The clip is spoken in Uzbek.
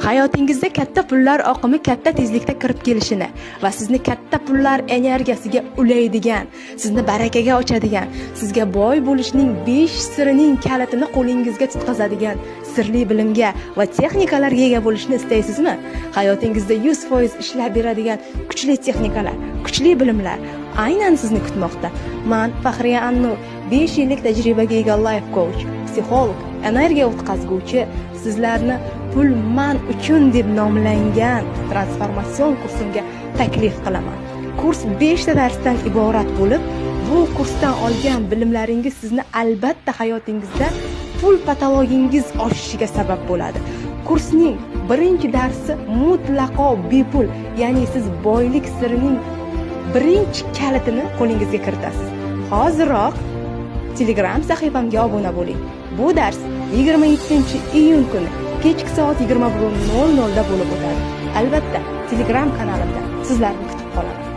hayotingizda katta pullar oqimi katta tezlikda kirib kelishini va sizni katta pullar energiyasiga ulaydigan, sizni barakaga ochadigan, sizga boy bo'lishning 5 sirining kalitini qo'lingizga tutqazadigan sirli bilimga va texnikalarga ega bo'lishni istaysizmi? Hayotingizda 100% ishlab beradigan kuchli texnikalar, kuchli bilimlar aynan sizni kutmoqda. Men Faxriya Annur, 5 yillik tajribaga ega life coach, psixolog, energiya o'tkazguvchi, sizlarni pul man uchun deb nomlangan transformatsion kursimga taklif qilaman. Kurs 5 ta darsdan iborat bo'lib, bu kursdan olgan bilimlaringiz sizni albatta hayotingizda pul patologingiz oshishiga sabab bo'ladi. Kursning birinchi darsi mutlaqo bepul, ya'ni siz boylik sirining birinchi kalitini qo'lingizga kiritasiz. Hozirroq Telegram sahifamga obuna bo'ling. Bu dars 27-iyun kuni kechki soat 21:00 da bo'lib o'tadi. Albatta, Telegram kanalimda sizlarni kutib qolaman.